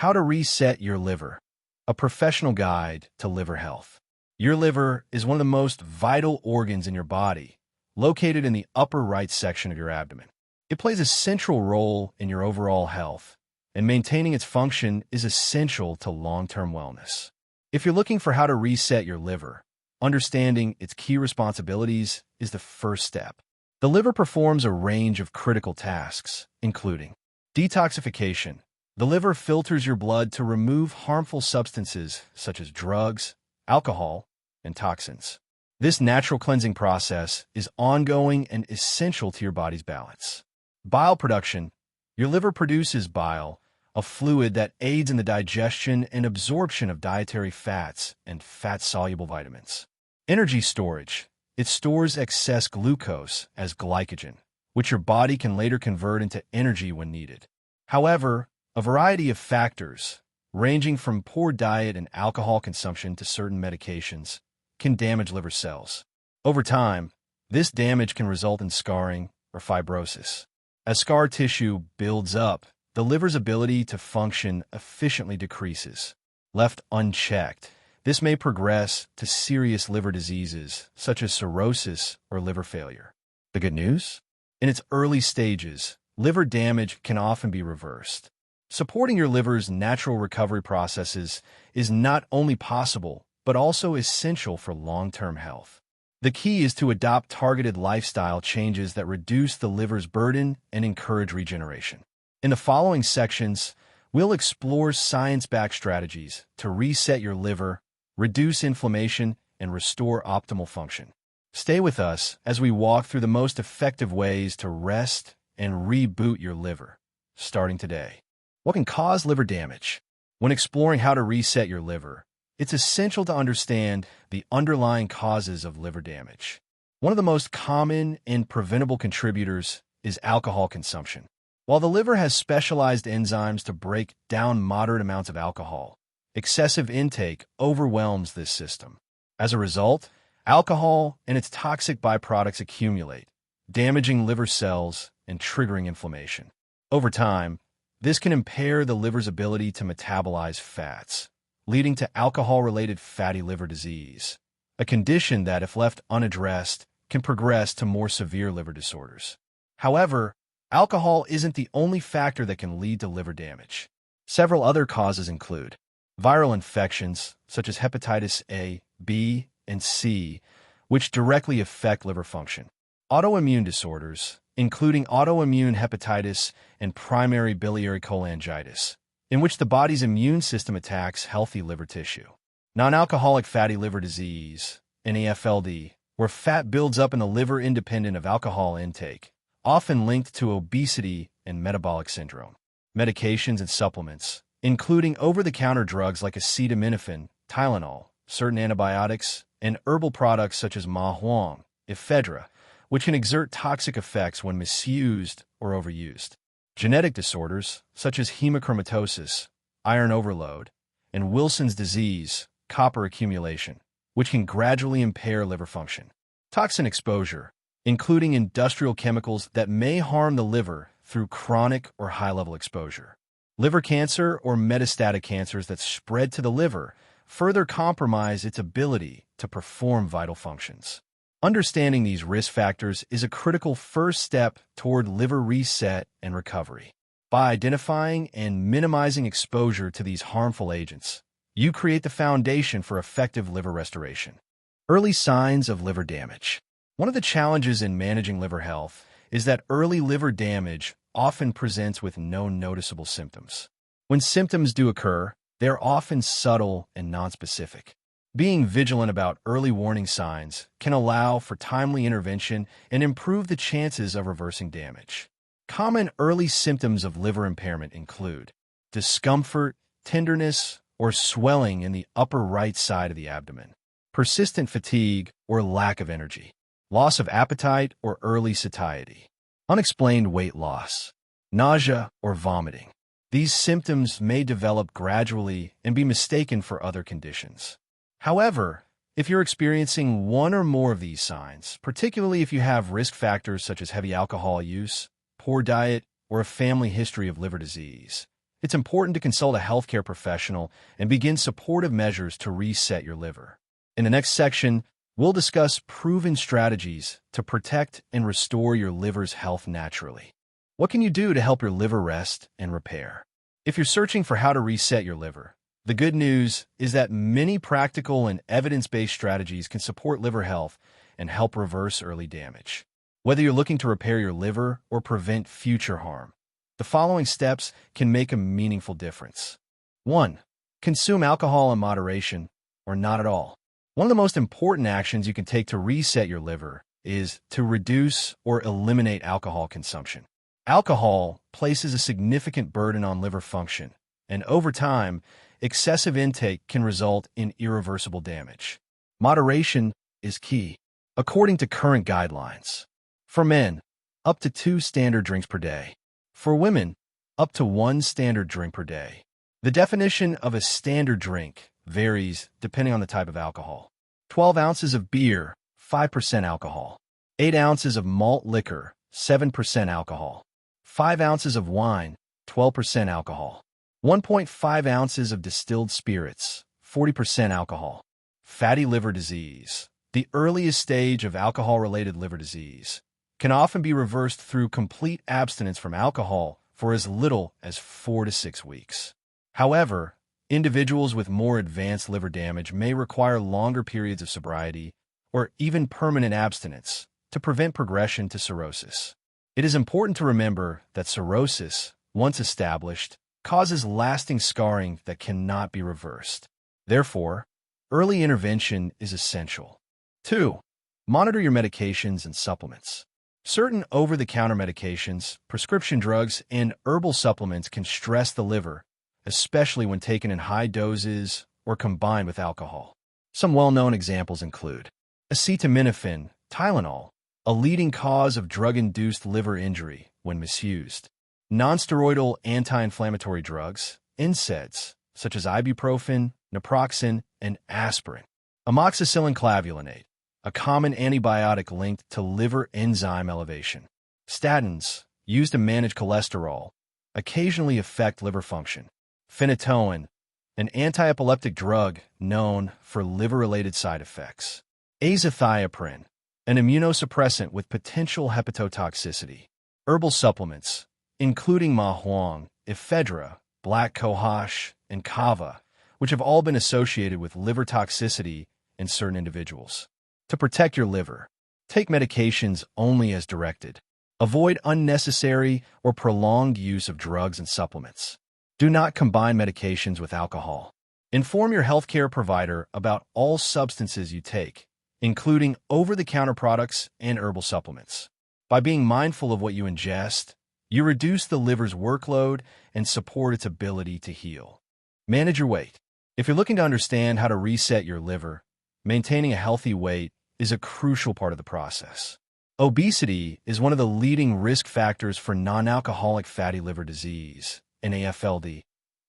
How to reset your liver, a professional guide to liver health. Your liver is one of the most vital organs in your body, located in the upper right section of your abdomen. It plays a central role in your overall health, and maintaining its function is essential to long-term wellness. If you're looking for how to reset your liver, understanding its key responsibilities is the first step. The liver performs a range of critical tasks, including detoxification. The liver filters your blood to remove harmful substances such as drugs, alcohol, and toxins. This natural cleansing process is ongoing and essential to your body's balance. Bile production. Your liver produces bile, a fluid that aids in the digestion and absorption of dietary fats and fat-soluble vitamins. Energy storage. It stores excess glucose as glycogen, which your body can later convert into energy when needed. However, a variety of factors, ranging from poor diet and alcohol consumption to certain medications, can damage liver cells. Over time, this damage can result in scarring or fibrosis. As scar tissue builds up, the liver's ability to function efficiently decreases. Left unchecked, this may progress to serious liver diseases such as cirrhosis or liver failure. The good news? In its early stages, liver damage can often be reversed. Supporting your liver's natural recovery processes is not only possible, but also essential for long-term health. The key is to adopt targeted lifestyle changes that reduce the liver's burden and encourage regeneration. In the following sections, we'll explore science-backed strategies to reset your liver, reduce inflammation, and restore optimal function. Stay with us as we walk through the most effective ways to rest and reboot your liver, starting today. What can cause liver damage? When exploring how to reset your liver, it's essential to understand the underlying causes of liver damage. One of the most common and preventable contributors is alcohol consumption. While the liver has specialized enzymes to break down moderate amounts of alcohol, excessive intake overwhelms this system. As a result, alcohol and its toxic byproducts accumulate, damaging liver cells and triggering inflammation. Over time, this can impair the liver's ability to metabolize fats, leading to alcohol-related fatty liver disease, a condition that, if left unaddressed, can progress to more severe liver disorders. However, alcohol isn't the only factor that can lead to liver damage. Several other causes include viral infections, such as hepatitis A, B, and C, which directly affect liver function. Autoimmune disorders, including autoimmune hepatitis and primary biliary cholangitis, in which the body's immune system attacks healthy liver tissue. Non-alcoholic fatty liver disease, NAFLD, where fat builds up in the liver independent of alcohol intake, often linked to obesity and metabolic syndrome. Medications and supplements, including over-the-counter drugs like acetaminophen, Tylenol, certain antibiotics, and herbal products such as ma huang, ephedra, which can exert toxic effects when misused or overused. Genetic disorders, such as hemochromatosis, iron overload, and Wilson's disease, copper accumulation, which can gradually impair liver function. Toxin exposure, including industrial chemicals that may harm the liver through chronic or high-level exposure. Liver cancer or metastatic cancers that spread to the liver further compromise its ability to perform vital functions. Understanding these risk factors is a critical first step toward liver reset and recovery. By identifying and minimizing exposure to these harmful agents, you create the foundation for effective liver restoration. Early signs of liver damage. One of the challenges in managing liver health is that early liver damage often presents with no noticeable symptoms. When symptoms do occur, they are often subtle and nonspecific. Being vigilant about early warning signs can allow for timely intervention and improve the chances of reversing damage. Common early symptoms of liver impairment include discomfort, tenderness, or swelling in the upper right side of the abdomen, persistent fatigue or lack of energy, loss of appetite or early satiety, unexplained weight loss, nausea or vomiting. These symptoms may develop gradually and be mistaken for other conditions. However, if you're experiencing one or more of these signs, particularly if you have risk factors such as heavy alcohol use, poor diet, or a family history of liver disease, it's important to consult a healthcare professional and begin supportive measures to reset your liver. In the next section, we'll discuss proven strategies to protect and restore your liver's health naturally. What can you do to help your liver rest and repair? If you're searching for how to reset your liver, the good news is that many practical and evidence-based strategies can support liver health and help reverse early damage. Whether you're looking to repair your liver or prevent future harm, the following steps can make a meaningful difference. 1. Consume alcohol in moderation or not at all. One of the most important actions you can take to reset your liver is to reduce or eliminate alcohol consumption. Alcohol places a significant burden on liver function, and over time, excessive intake can result in irreversible damage. Moderation is key. According to current guidelines, for men, up to 2 standard drinks per day. For women, up to 1 standard drink per day. The definition of a standard drink varies depending on the type of alcohol. 12 ounces of beer, 5% alcohol. 8 ounces of malt liquor, 7% alcohol. 5 ounces of wine, 12% alcohol. 1.5 ounces of distilled spirits, 40% alcohol. Fatty liver disease, the earliest stage of alcohol-related liver disease, can often be reversed through complete abstinence from alcohol for as little as 4 to 6 weeks. However, individuals with more advanced liver damage may require longer periods of sobriety or even permanent abstinence to prevent progression to cirrhosis. It is important to remember that cirrhosis, once established, causes lasting scarring that cannot be reversed. Therefore, early intervention is essential. 2. Monitor your medications and supplements. Certain over-the-counter medications, prescription drugs, and herbal supplements can stress the liver, especially when taken in high doses or combined with alcohol. Some well-known examples include acetaminophen, Tylenol, a leading cause of drug-induced liver injury when misused. Non-steroidal anti-inflammatory drugs, NSAIDs, such as ibuprofen, naproxen, and aspirin. Amoxicillin clavulanate, a common antibiotic linked to liver enzyme elevation. Statins, used to manage cholesterol, occasionally affect liver function. Phenytoin, an anti-epileptic drug known for liver-related side effects. Azathioprine, an immunosuppressant with potential hepatotoxicity. Herbal supplements, including mahuang, ephedra, black cohosh, and kava, which have all been associated with liver toxicity in certain individuals. To protect your liver, take medications only as directed. Avoid unnecessary or prolonged use of drugs and supplements. Do not combine medications with alcohol. Inform your healthcare provider about all substances you take, including over-the-counter products and herbal supplements. By being mindful of what you ingest, you reduce the liver's workload and support its ability to heal. Manage your weight. If you're looking to understand how to reset your liver, maintaining a healthy weight is a crucial part of the process. Obesity is one of the leading risk factors for non-alcoholic fatty liver disease, NAFLD,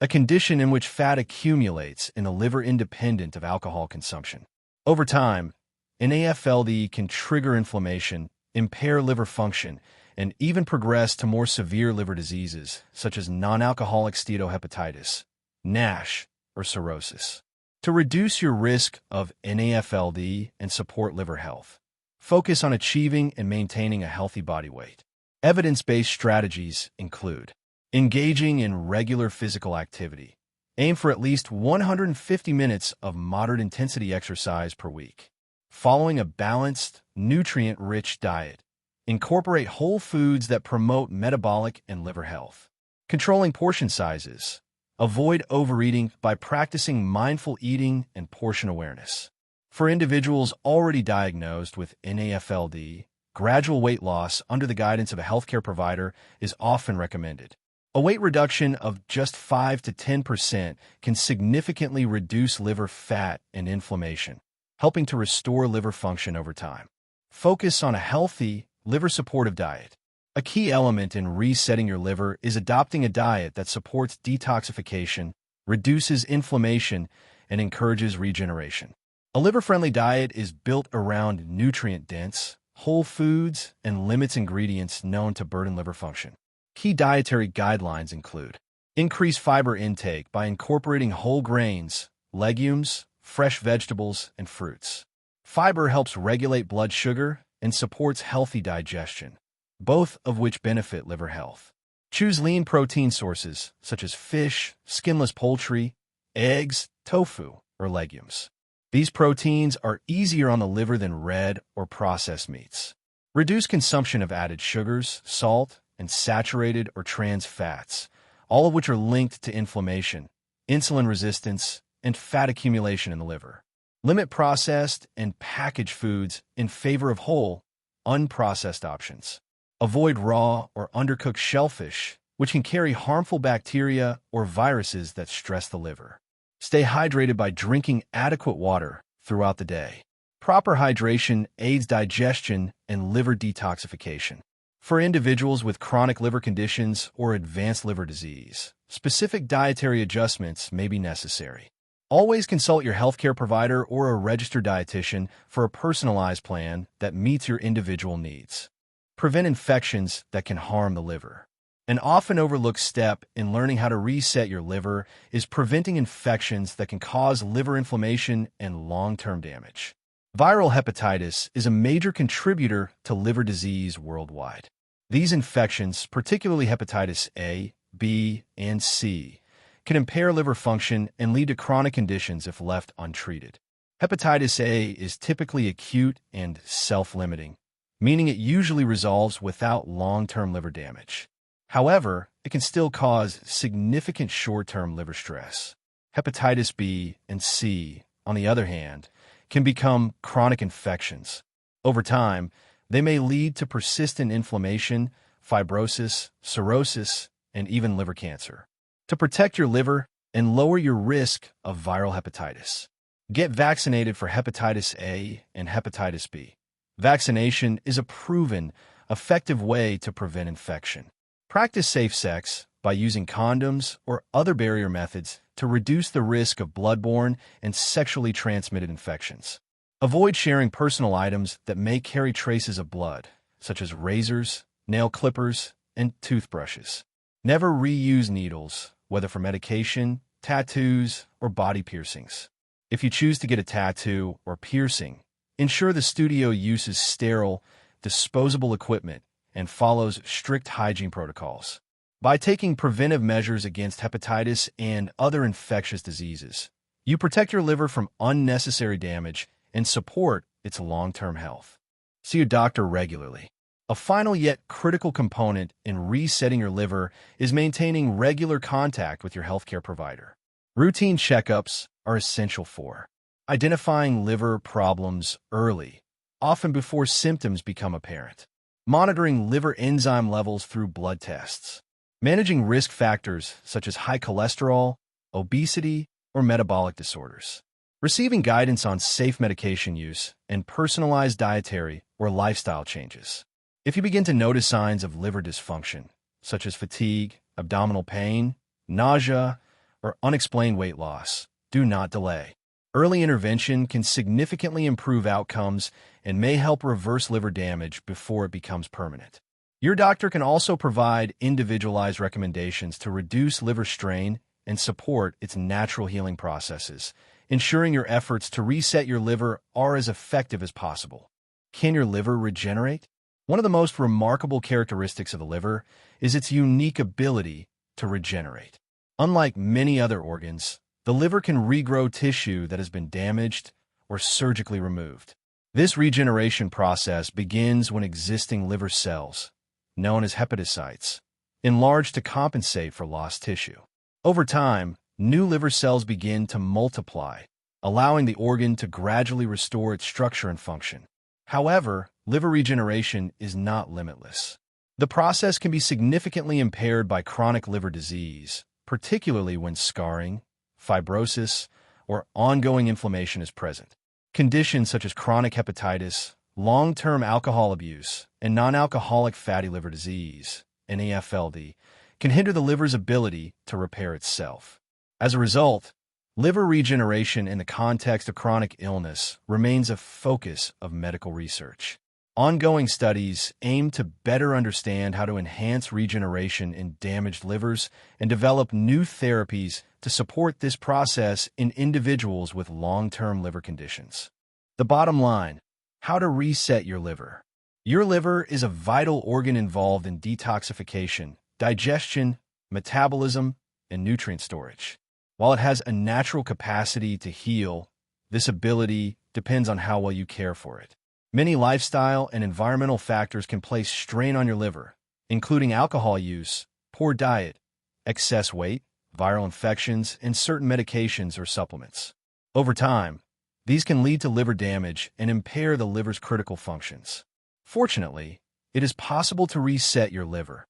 a condition in which fat accumulates in the liver independent of alcohol consumption. Over time, NAFLD can trigger inflammation, impair liver function, and even progress to more severe liver diseases such as non-alcoholic steatohepatitis, NASH, or cirrhosis. To reduce your risk of NAFLD and support liver health, focus on achieving and maintaining a healthy body weight. Evidence-based strategies include engaging in regular physical activity. Aim for at least 150 minutes of moderate-intensity exercise per week. Following a balanced, nutrient-rich diet. Incorporate whole foods that promote metabolic and liver health. Controlling portion sizes. Avoid overeating by practicing mindful eating and portion awareness. For individuals already diagnosed with NAFLD, gradual weight loss under the guidance of a healthcare provider is often recommended. A weight reduction of just 5 to 10% can significantly reduce liver fat and inflammation, helping to restore liver function over time. Focus on a healthy, liver-supportive diet. A key element in resetting your liver is adopting a diet that supports detoxification, reduces inflammation, and encourages regeneration. A liver-friendly diet is built around nutrient-dense, whole foods, and limits ingredients known to burden liver function. Key dietary guidelines include Increase fiber intake by incorporating whole grains, legumes, fresh vegetables, and fruits. Fiber helps regulate blood sugar and supports healthy digestion, both of which benefit liver health. Choose lean protein sources such as fish, skinless poultry, eggs, tofu, or legumes. These proteins are easier on the liver than red or processed meats. Reduce consumption of added sugars, salt, and saturated or trans fats, all of which are linked to inflammation, insulin resistance, and fat accumulation in the liver. Limit processed and packaged foods in favor of whole, unprocessed options. Avoid raw or undercooked shellfish, which can carry harmful bacteria or viruses that stress the liver. Stay hydrated by drinking adequate water throughout the day. Proper hydration aids digestion and liver detoxification. For individuals with chronic liver conditions or advanced liver disease, specific dietary adjustments may be necessary. Always consult your healthcare provider or a registered dietitian for a personalized plan that meets your individual needs. Prevent infections that can harm the liver. An often overlooked step in learning how to reset your liver is preventing infections that can cause liver inflammation and long-term damage. Viral hepatitis is a major contributor to liver disease worldwide. These infections, particularly hepatitis A, B, and C, can impair liver function and lead to chronic conditions if left untreated. Hepatitis A is typically acute and self-limiting, meaning it usually resolves without long-term liver damage. However, it can still cause significant short-term liver stress. Hepatitis B and C, on the other hand, can become chronic infections. Over time, they may lead to persistent inflammation, fibrosis, cirrhosis, and even liver cancer. To protect your liver and lower your risk of viral hepatitis, get vaccinated for hepatitis A and hepatitis B. Vaccination is a proven, effective way to prevent infection. Practice safe sex by using condoms or other barrier methods to reduce the risk of bloodborne and sexually transmitted infections. Avoid sharing personal items that may carry traces of blood, such as razors, nail clippers, and toothbrushes. Never reuse needles, whether for medication, tattoos, or body piercings. If you choose to get a tattoo or piercing, ensure the studio uses sterile, disposable equipment and follows strict hygiene protocols. By taking preventive measures against hepatitis and other infectious diseases, you protect your liver from unnecessary damage and support its long-term health. See your doctor regularly. A final yet critical component in resetting your liver is maintaining regular contact with your healthcare provider. Routine checkups are essential for identifying liver problems early, often before symptoms become apparent, monitoring liver enzyme levels through blood tests, managing risk factors such as high cholesterol, obesity, or metabolic disorders, receiving guidance on safe medication use and personalized dietary or lifestyle changes. If you begin to notice signs of liver dysfunction, such as fatigue, abdominal pain, nausea, or unexplained weight loss, do not delay. Early intervention can significantly improve outcomes and may help reverse liver damage before it becomes permanent. Your doctor can also provide individualized recommendations to reduce liver strain and support its natural healing processes, ensuring your efforts to reset your liver are as effective as possible. Can your liver regenerate? One of the most remarkable characteristics of the liver is its unique ability to regenerate. Unlike many other organs, the liver can regrow tissue that has been damaged or surgically removed. This regeneration process begins when existing liver cells, known as hepatocytes, enlarge to compensate for lost tissue. Over time, new liver cells begin to multiply, allowing the organ to gradually restore its structure and function. However, liver regeneration is not limitless. The process can be significantly impaired by chronic liver disease, particularly when scarring, fibrosis, or ongoing inflammation is present. Conditions such as chronic hepatitis, long-term alcohol abuse, and non-alcoholic fatty liver disease, NAFLD, can hinder the liver's ability to repair itself. As a result, liver regeneration in the context of chronic illness remains a focus of medical research. Ongoing studies aim to better understand how to enhance regeneration in damaged livers and develop new therapies to support this process in individuals with long-term liver conditions. The bottom line: how to reset your liver. Your liver is a vital organ involved in detoxification, digestion, metabolism, and nutrient storage. While it has a natural capacity to heal, this ability depends on how well you care for it. Many lifestyle and environmental factors can place strain on your liver, including alcohol use, poor diet, excess weight, viral infections, and certain medications or supplements. Over time, these can lead to liver damage and impair the liver's critical functions. Fortunately, it is possible to reset your liver,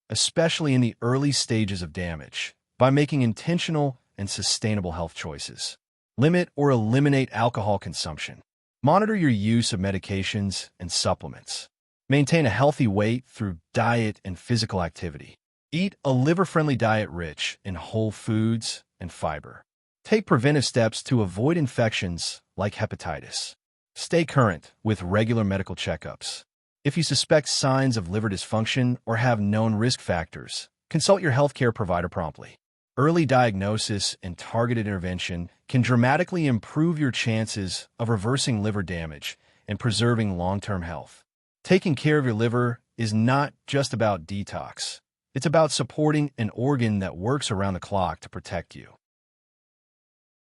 especially in the early stages of damage, by making intentional and sustainable health choices. Limit or eliminate alcohol consumption. Monitor your use of medications and supplements. Maintain a healthy weight through diet and physical activity. Eat a liver-friendly diet rich in whole foods and fiber. Take preventive steps to avoid infections like hepatitis. Stay current with regular medical checkups. If you suspect signs of liver dysfunction or have known risk factors, consult your healthcare provider promptly. Early diagnosis and targeted intervention can dramatically improve your chances of reversing liver damage and preserving long-term health. Taking care of your liver is not just about detox. It's about supporting an organ that works around the clock to protect you.